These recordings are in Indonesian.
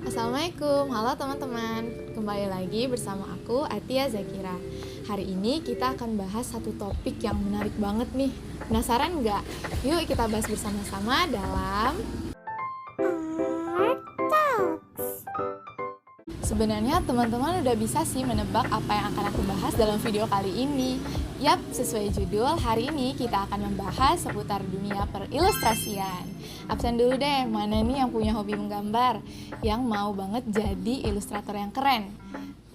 Assalamualaikum, halo teman-teman. Kembali lagi bersama aku Atia Zakira. Hari ini kita akan bahas satu topik yang menarik banget nih. Penasaran nggak? Yuk kita bahas bersama-sama dalam Sebenarnya teman-teman udah bisa sih menebak apa yang akan aku bahas dalam video kali ini. Yap, sesuai judul, hari ini kita akan membahas seputar dunia perilustrasian. Absen dulu deh, mana nih yang punya hobi menggambar, yang mau banget jadi ilustrator yang keren.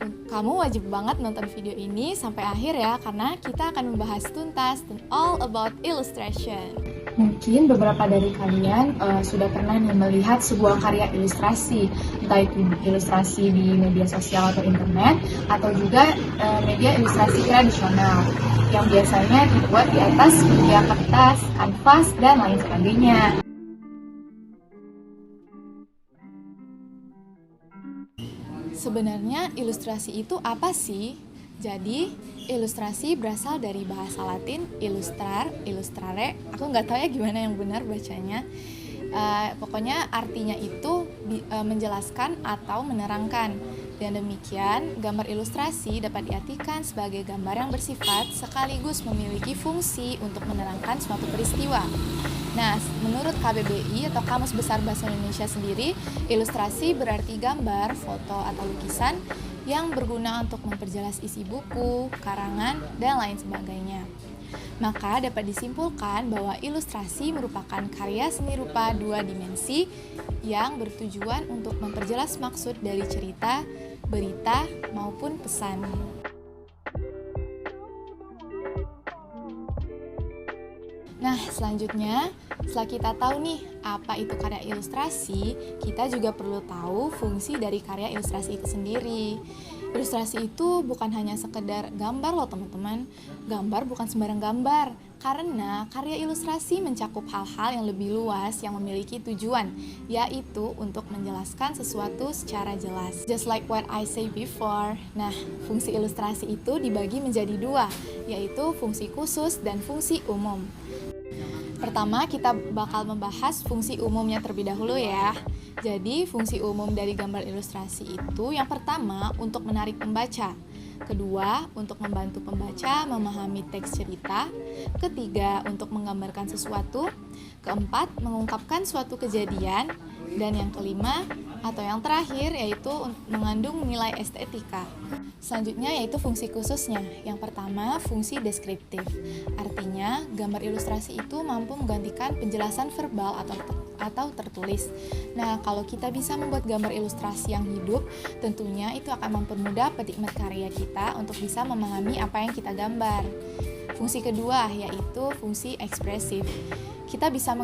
Kamu wajib banget nonton video ini sampai akhir ya, karena kita akan membahas tuntas dan all about illustration. Mungkin beberapa dari kalian sudah pernah nih melihat sebuah karya ilustrasi, entah itu ilustrasi di media sosial atau internet, atau juga media ilustrasi tradisional, yang biasanya dibuat di atas media kertas, kanvas, dan lain sebagainya. Sebenarnya ilustrasi itu apa sih? Jadi, ilustrasi berasal dari bahasa Latin illustrar, illustrare. Aku nggak tahu ya gimana yang benar bacanya. Pokoknya artinya itu menjelaskan atau menerangkan. Dan demikian, gambar ilustrasi dapat diartikan sebagai gambar yang bersifat sekaligus memiliki fungsi untuk menerangkan suatu peristiwa. Nah, menurut KBBI atau Kamus Besar Bahasa Indonesia sendiri, ilustrasi berarti gambar, foto, atau lukisan yang berguna untuk memperjelas isi buku, karangan, dan lain sebagainya. Maka dapat disimpulkan bahwa ilustrasi merupakan karya seni rupa dua dimensi yang bertujuan untuk memperjelas maksud dari cerita, berita, maupun pesan. Nah, selanjutnya, setelah kita tahu nih apa itu karya ilustrasi, kita juga perlu tahu fungsi dari karya ilustrasi itu sendiri. Ilustrasi itu bukan hanya sekedar gambar loh teman-teman. Gambar bukan sembarang gambar, karena karya ilustrasi mencakup hal-hal yang lebih luas yang memiliki tujuan, yaitu untuk menjelaskan sesuatu secara jelas. Just like what I say before. Nah, fungsi ilustrasi itu dibagi menjadi dua, yaitu fungsi khusus dan fungsi umum. Pertama, kita bakal membahas fungsi umumnya terlebih dahulu ya. Jadi, fungsi umum dari gambar ilustrasi itu yang pertama, untuk menarik pembaca. Kedua, untuk membantu pembaca memahami teks cerita. Ketiga, untuk menggambarkan sesuatu. Keempat, mengungkapkan suatu kejadian. Dan yang kelima, atau yang terakhir, yaitu mengandung nilai estetika. Selanjutnya yaitu fungsi khususnya. Yang pertama, fungsi deskriptif. Artinya, gambar ilustrasi itu mampu menggantikan penjelasan verbal atau tertulis. Nah, kalau kita bisa membuat gambar ilustrasi yang hidup, tentunya itu akan mempermudah penikmat karya kita untuk bisa memahami apa yang kita gambar. Fungsi kedua yaitu fungsi ekspresif. Kita bisa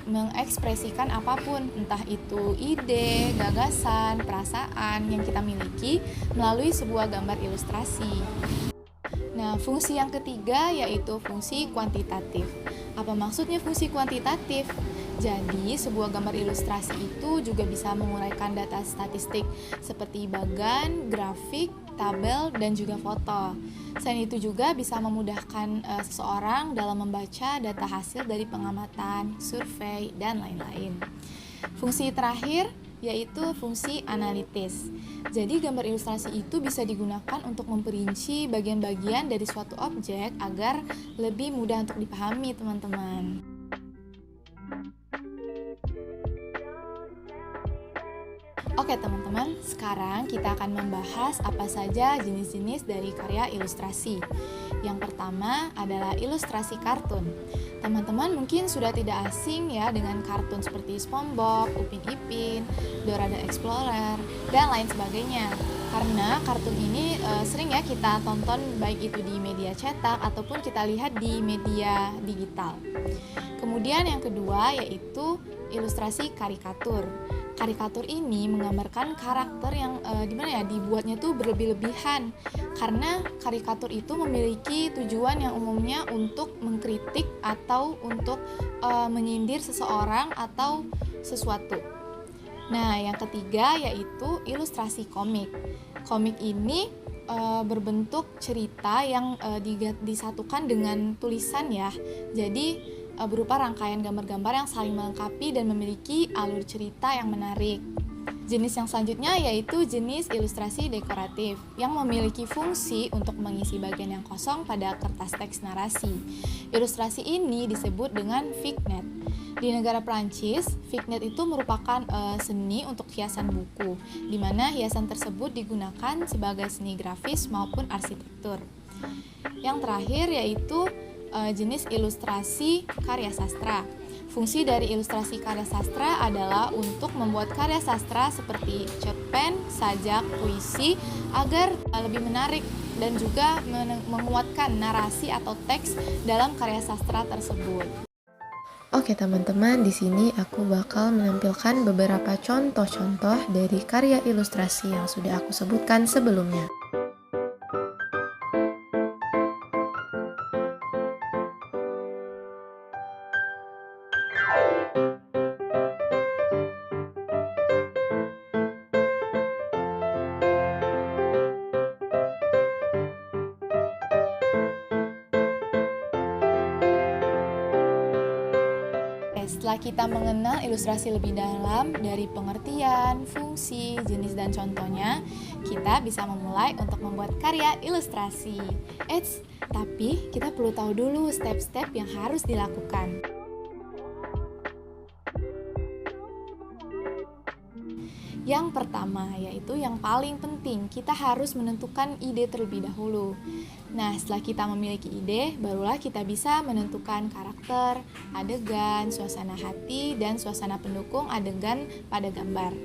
mengekspresikan apapun, entah itu ide, gagasan, perasaan yang kita miliki melalui sebuah gambar ilustrasi. Nah, fungsi yang ketiga yaitu fungsi kuantitatif. Apa maksudnya fungsi kuantitatif? Jadi, sebuah gambar ilustrasi itu juga bisa menguraikan data statistik seperti bagan, grafik, tabel, dan juga foto. Selain itu juga bisa memudahkan seseorang dalam membaca data hasil dari pengamatan, survei, dan lain-lain. Fungsi terakhir yaitu fungsi analitis. Jadi gambar ilustrasi itu bisa digunakan untuk memperinci bagian-bagian dari suatu objek agar lebih mudah untuk dipahami, teman-teman. Oke teman-teman, sekarang kita akan membahas apa saja jenis-jenis dari karya ilustrasi. Yang pertama adalah ilustrasi kartun. Teman-teman mungkin sudah tidak asing ya dengan kartun seperti SpongeBob, Upin Ipin, Dora the Explorer, dan lain sebagainya. Karena kartun ini sering ya kita tonton baik itu di media cetak ataupun kita lihat di media digital. Kemudian yang kedua yaitu ilustrasi karikatur. Karikatur ini menggambarkan karakter yang dibuatnya tuh berlebih-lebihan, karena karikatur itu memiliki tujuan yang umumnya untuk mengkritik atau untuk menyindir seseorang atau sesuatu. Nah, yang ketiga yaitu ilustrasi komik. Komik ini berbentuk cerita yang disatukan dengan tulisan ya. Jadi berupa rangkaian gambar-gambar yang saling melengkapi dan memiliki alur cerita yang menarik. Jenis yang selanjutnya yaitu jenis ilustrasi dekoratif yang memiliki fungsi untuk mengisi bagian yang kosong pada kertas teks narasi. Ilustrasi ini disebut dengan vignette. Di negara Prancis, vignette itu merupakan seni untuk hiasan buku, di mana hiasan tersebut digunakan sebagai seni grafis maupun arsitektur. Yang terakhir yaitu jenis ilustrasi karya sastra. Fungsi dari ilustrasi karya sastra adalah untuk membuat karya sastra seperti cerpen, sajak, puisi agar lebih menarik dan juga menguatkan narasi atau teks dalam karya sastra tersebut. Oke teman-teman, di sini aku bakal menampilkan beberapa contoh-contoh dari karya ilustrasi yang sudah aku sebutkan sebelumnya. Setelah kita mengenal ilustrasi lebih dalam dari pengertian, fungsi, jenis, dan contohnya, kita bisa memulai untuk membuat karya ilustrasi. Tapi kita perlu tahu dulu step-step yang harus dilakukan. Yang pertama, yaitu yang paling penting, kita harus menentukan ide terlebih dahulu. Nah, setelah kita memiliki ide, barulah kita bisa menentukan karakter, adegan, suasana hati, dan suasana pendukung adegan pada gambar.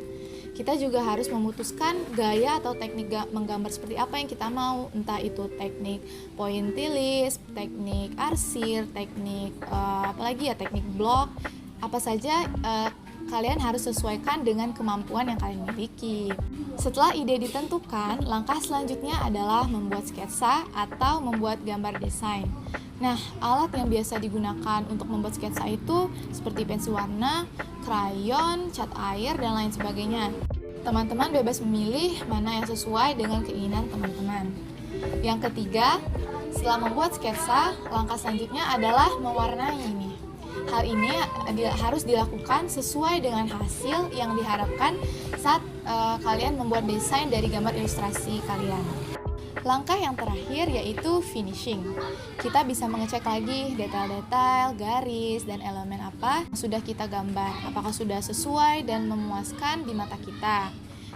Kita juga harus memutuskan gaya atau teknik menggambar seperti apa yang kita mau, entah itu teknik pointillis, teknik arsir, teknik teknik blok, apa saja kalian harus sesuaikan dengan kemampuan yang kalian miliki. Setelah ide ditentukan, langkah selanjutnya adalah membuat sketsa atau membuat gambar desain. Nah, alat yang biasa digunakan untuk membuat sketsa itu seperti pensil warna, krayon, cat air, dan lain sebagainya. Teman-teman bebas memilih mana yang sesuai dengan keinginan teman-teman. Yang ketiga, setelah membuat sketsa, langkah selanjutnya adalah mewarnai nih. Hal ini harus dilakukan sesuai dengan hasil yang diharapkan saat kalian membuat desain dari gambar ilustrasi kalian. Langkah yang terakhir yaitu finishing. Kita bisa mengecek lagi detail-detail, garis, dan elemen apa yang sudah kita gambar. Apakah sudah sesuai dan memuaskan di mata kita.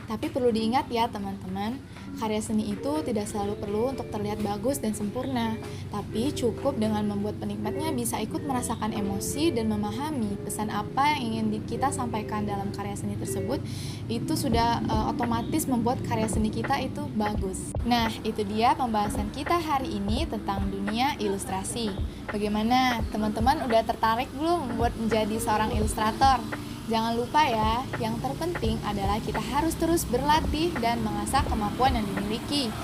Tapi perlu diingat ya teman-teman, karya seni itu tidak selalu perlu untuk terlihat bagus dan sempurna, tapi cukup dengan membuat penikmatnya bisa ikut merasakan emosi dan memahami pesan apa yang ingin kita sampaikan dalam karya seni tersebut, itu sudah otomatis membuat karya seni kita itu bagus. Nah, itu dia pembahasan kita hari ini tentang dunia ilustrasi. Bagaimana? Teman-teman udah tertarik belum buat menjadi seorang ilustrator? Jangan lupa ya, yang terpenting adalah kita harus terus berlatih dan mengasah kemampuan yang dimiliki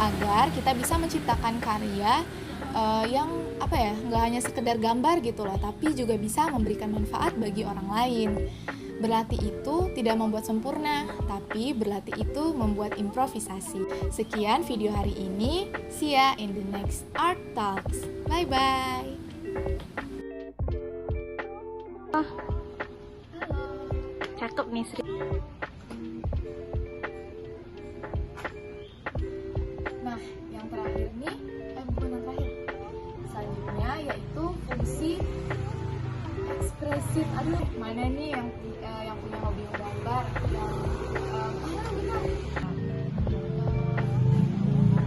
agar kita bisa menciptakan karya yang nggak hanya sekedar gambar gitu loh, tapi juga bisa memberikan manfaat bagi orang lain. Berlatih itu tidak membuat sempurna, tapi berlatih itu membuat improvisasi. Sekian video hari ini, see ya in the next Art Talks. Bye-bye. Cakep nih Sri. Nah, yang terakhir nih, bukan yang terakhir. Selanjutnya yaitu fungsi ekspresif. Aduh, mana nih yang punya hobi menggambar?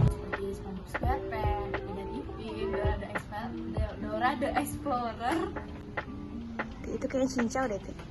Seperti SpongeBob SquarePants, Ida Ipin, Dora the Explorer. Itu kayaknya cincau deh tuh.